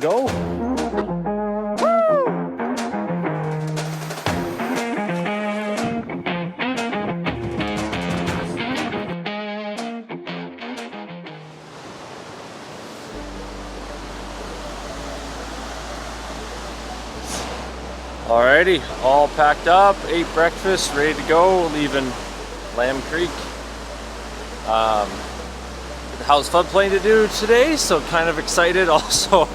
go. Alrighty, all packed up, ate breakfast, ready to go, leaving Lambe Creek. The Howse floodplain to do today, so kind of excited. Also,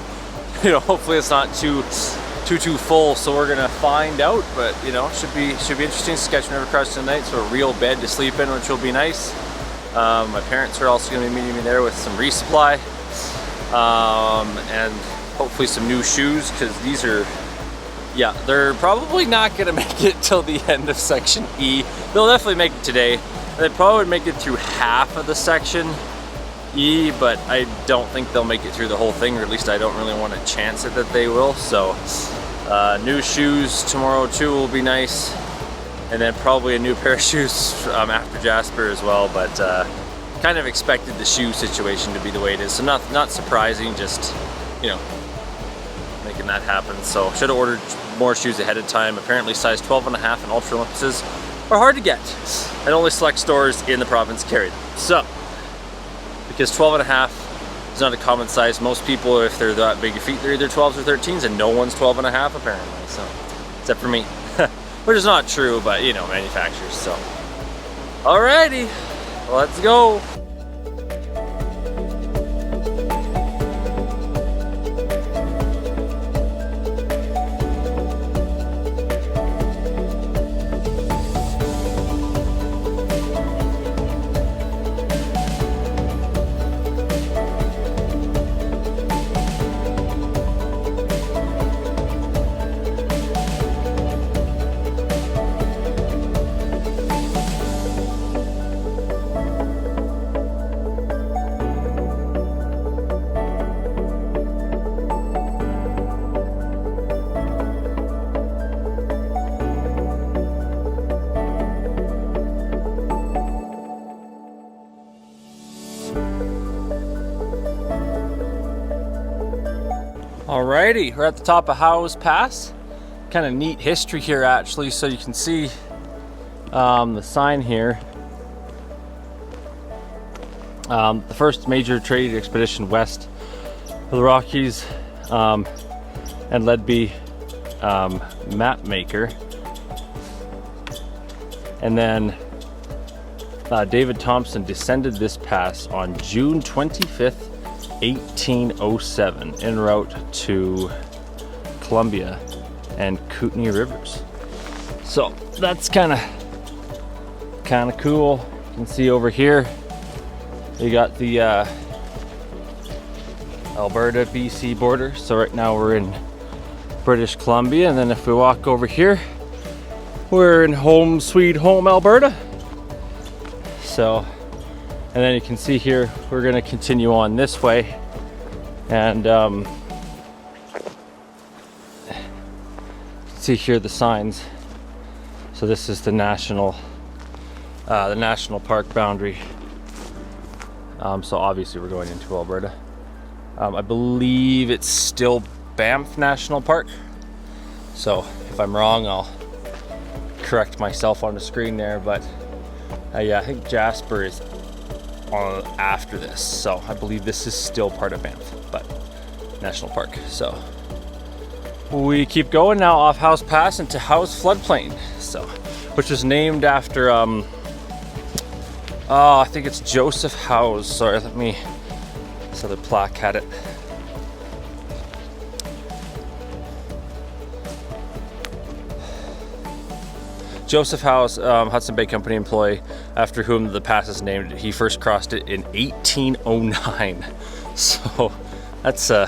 you know, hopefully it's not too full, so we're gonna find out. But you know, should be interesting. Saskatchewan River Crossing tonight, so a real bed to sleep in, which will be nice. My parents are also gonna be meeting me there with some resupply, and hopefully some new shoes, because these are, yeah, they're probably not gonna make it till the end of section E. They'll definitely make it today. They probably would make it through half of the section E, but I don't think they'll make it through the whole thing, or at least I don't really want to chance it that they will. So new shoes tomorrow too will be nice, and then probably a new pair of shoes after Jasper as well. But kind of expected the shoe situation to be the way it is, so not surprising, just, you know, making that happen. So should have ordered more shoes ahead of time. Apparently size 12.5 and Ultra Olympuses are hard to get, and only select stores in the province carry them. So, because 12.5 is not a common size, most people, if they're that big of feet, they're either 12s or 13s, and no one's 12.5 apparently, so, except for me. Which is not true, but you know, manufacturers, so. Alrighty, let's go. Alrighty, we're at the top of Howse Pass. Kind of neat history here actually, so you can see the sign here. The first major trade expedition west of the Rockies, and Lambe map maker. And then David Thompson descended this pass on June 25th, 1807, en route to Columbia and Kootenay rivers. So that's kind of cool. You can see over here you got the Alberta BC border. So right now we're in British Columbia, and then if we walk over here, we're in home sweet home Alberta. So, and then you can see here we're going to continue on this way, and see here the signs. So this is the national park boundary. So obviously we're going into Alberta. I believe it's still Banff National Park. So if I'm wrong, I'll correct myself on the screen there. But yeah, I think Jasper is on after this. So I believe this is still part of Banff, but National Park. So we keep going now off Howse Pass into Howse Floodplane. So, which was named after I think it's Joseph Howse. Sorry, let me. This other plaque had it. Joseph Howse, Hudson Bay Company employee, after whom the pass is named. He first crossed it in 1809. So that's a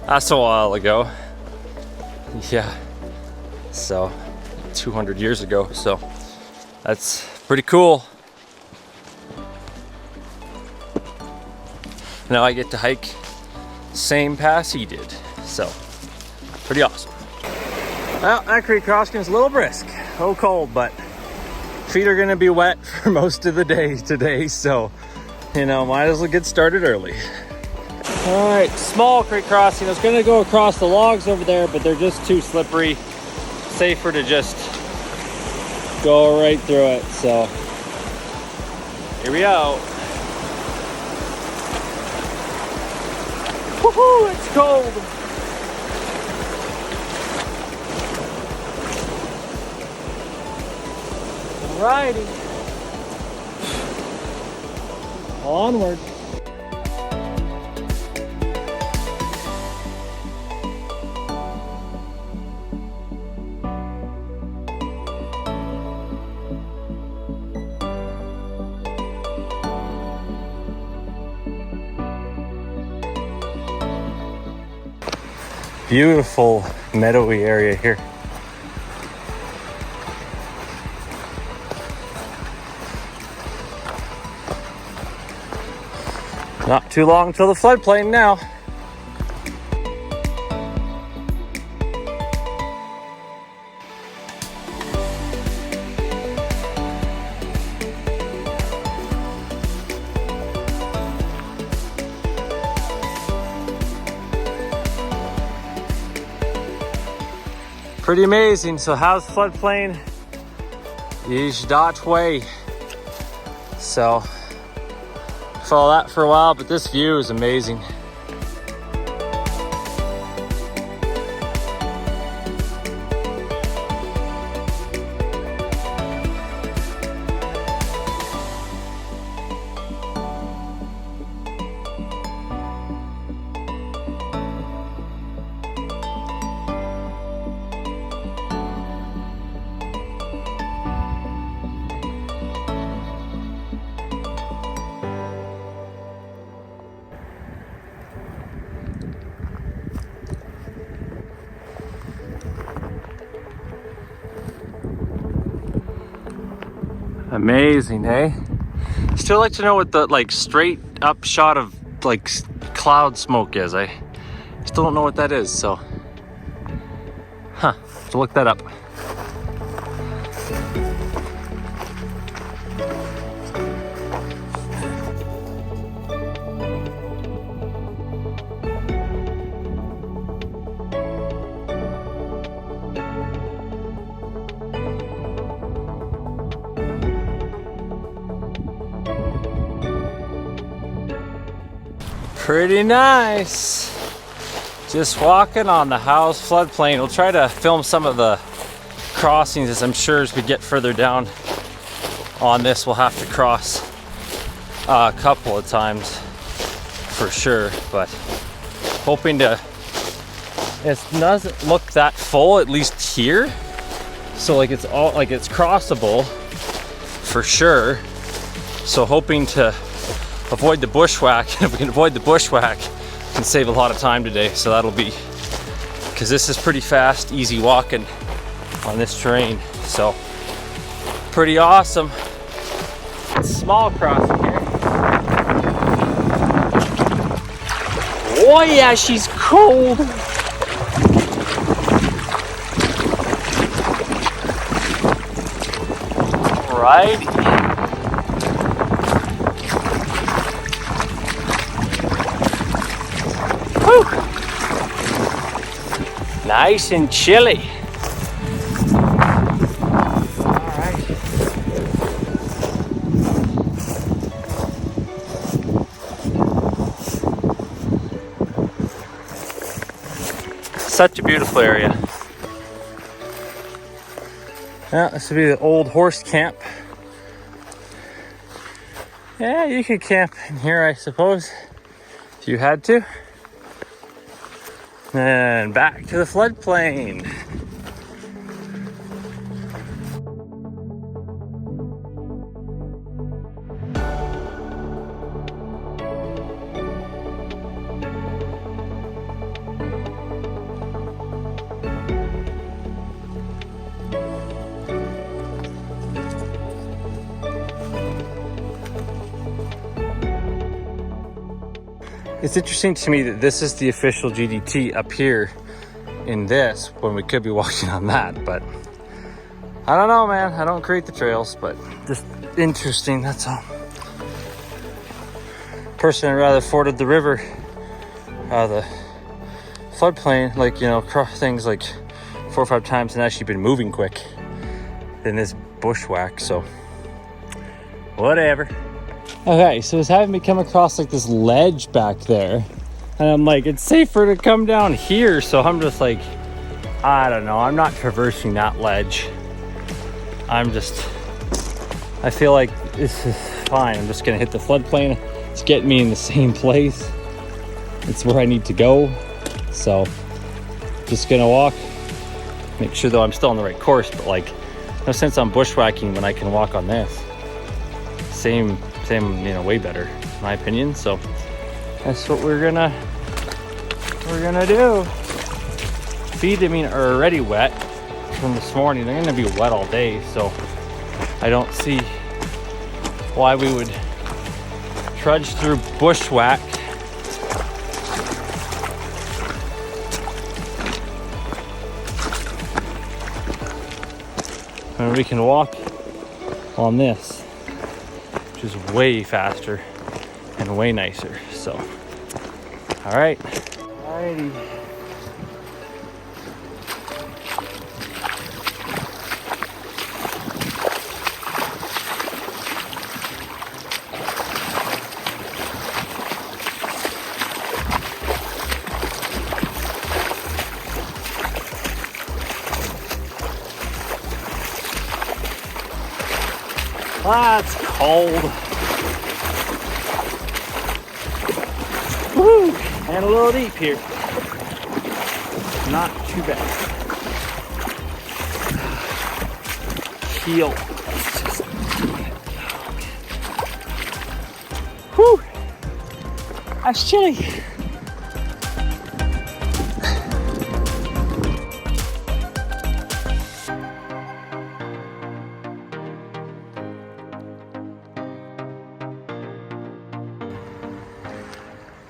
while ago. Yeah. So 200 years ago. So that's pretty cool. Now I get to hike the same pass he did. So pretty awesome. Well, that creek crossing is a little brisk. Oh, cold, but feet are gonna be wet for most of the day today, so you know, might as well get started early. All right, small creek crossing. I was gonna go across the logs over there, but they're just too slippery. Safer to just go right through it. So here we go. Woohoo, it's cold. Alrighty. Onward. Beautiful meadowy area here. Not too long till the floodplain now. Pretty amazing. So Howse floodplain is that way. So follow that for a while, but this view is amazing. Amazing, eh? Still like to know what the like straight up shot of like cloud smoke is. I still don't know what that is, so so look that up. Pretty nice. Just walking on the Howse floodplain. We'll try to film some of the crossings, as I'm sure as we get further down on this we'll have to cross a couple of times for sure, but hoping to, it doesn't look that full, at least here. So like it's all like it's crossable for sure. So hoping to avoid the bushwhack. If we can avoid the bushwhack, we can save a lot of time today. So that'll be, because this is pretty fast, easy walking on this terrain. So pretty awesome. Small crossing here. Oh yeah, she's cold. Alrighty. Nice and chilly. All right. Such a beautiful area. Yeah, this would be the old horse camp. Yeah, you could camp in here, I suppose, if you had to. And back to the floodplain. It's interesting to me that this is the official GDT up here in this, when we could be walking on that, but I don't know, man. I don't create the trails, but just interesting, that's all. Personally, I'd rather forded the river the floodplain, like, you know, things like 4 or 5 times and actually been moving quick than this bushwhack, so whatever. Okay, so it's having me come across like this ledge back there, and I'm like, it's safer to come down here, so I'm just like, I don't know, I'm not traversing that ledge. I feel like this is fine. I'm just gonna hit the floodplain. It's getting me in the same place. It's where I need to go. So just gonna walk, make sure though I'm still on the right course, but like, no sense on bushwhacking when I can walk on this. Same, you know, way better, in my opinion. So that's what we're gonna do. Feet, I mean, are already wet from this morning. They're gonna be wet all day, so I don't see why we would trudge through bushwhack. And we can walk on this, which is way faster and way nicer. So, all right. Alrighty. Ah, it's cold. Woo! And a little deep here. Not too bad. Heel. Whew! That's chilly.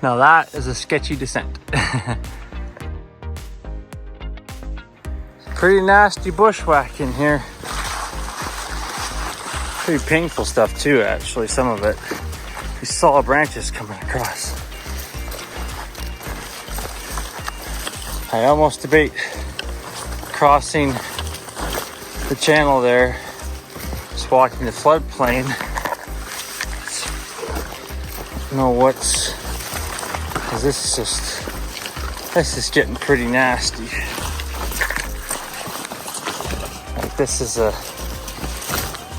Now that is a sketchy descent. Pretty nasty bushwhack in here. Pretty painful stuff too, actually, some of it. These solid branches coming across. I almost debate crossing the channel there, just walking the floodplain. I don't know what's, because this is getting pretty nasty. Like this is a,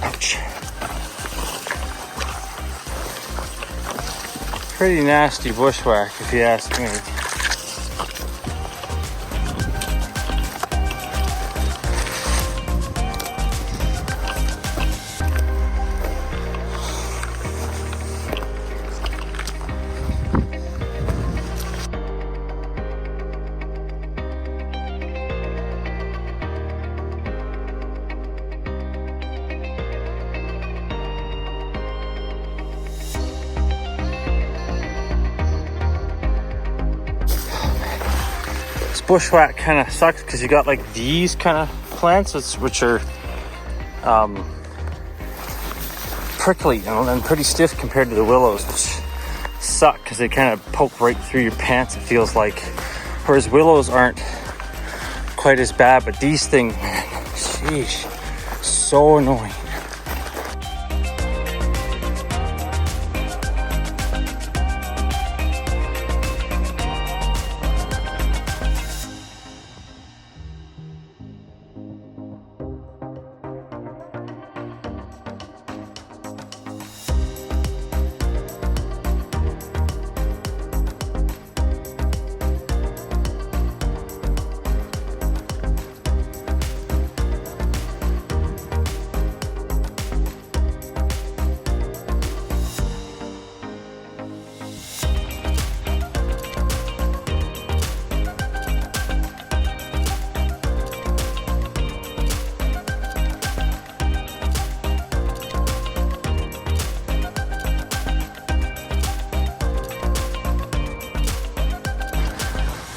ouch. Pretty nasty bushwhack if you ask me. Bushwhack kind of sucks because you got like these kind of plants which are prickly, you know, and pretty stiff compared to the willows, which suck because they kind of poke right through your pants, it feels like, whereas willows aren't quite as bad, but these things, man, sheesh, so annoying.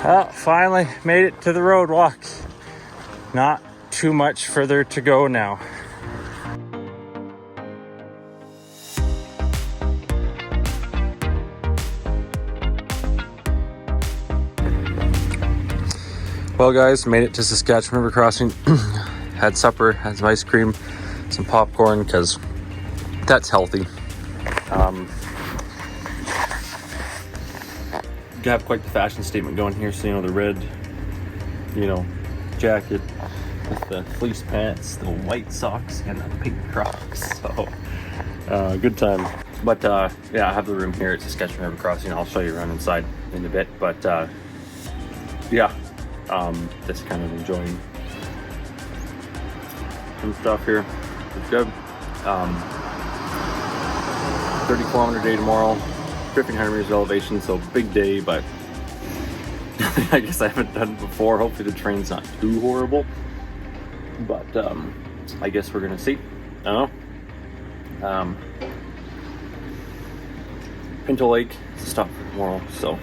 Well, finally made it to the road walk. Not too much further to go now. Well guys, made it to Saskatchewan River Crossing. Had supper, had some ice cream, some popcorn, because that's healthy. You have quite the fashion statement going here. So, you know, the red, you know, jacket with the fleece pants, the white socks, and the pink Crocs. So, good time. But yeah, I have the room here at Saskatchewan River Crossing. I'll show you around inside in a bit. But yeah, just kind of enjoying some stuff here. It's good. 30-kilometer day tomorrow, 1,500 meters of elevation, so big day, but I guess I haven't done it before. Hopefully the train's not too horrible, but I guess we're gonna see. I don't know. Pinto Lake is a stop for tomorrow, so,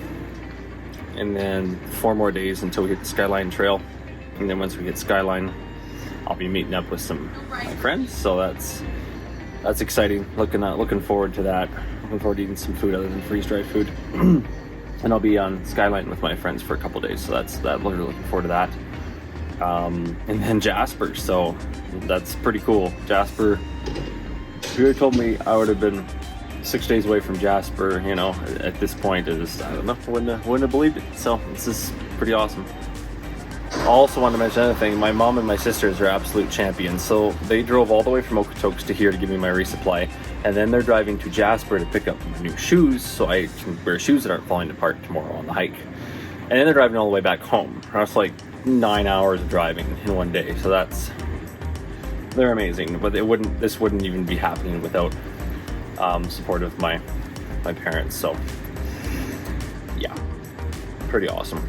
and then 4 more days until we hit the Skyline Trail, and then once we hit Skyline, I'll be meeting up with some of my friends, so that's exciting. Looking forward to that. Looking forward to eating some food other than freeze-dried food. And I'll be on Skyline with my friends for a couple days, so that's literally looking forward to that. And then Jasper, so that's pretty cool. Jasper, if you had told me I would have been 6 days away from Jasper, you know, at this point, it is, I don't know, wouldn't have believed it. So this is pretty awesome. I also wanted to mention another thing. My mom and my sisters are absolute champions. So they drove all the way from Okotoks to here to give me my resupply. And then they're driving to Jasper to pick up my new shoes so I can wear shoes that aren't falling apart tomorrow on the hike. And then they're driving all the way back home. That's like 9 hours of driving in one day. So they're amazing. But this wouldn't even be happening without support of my parents. So yeah, pretty awesome.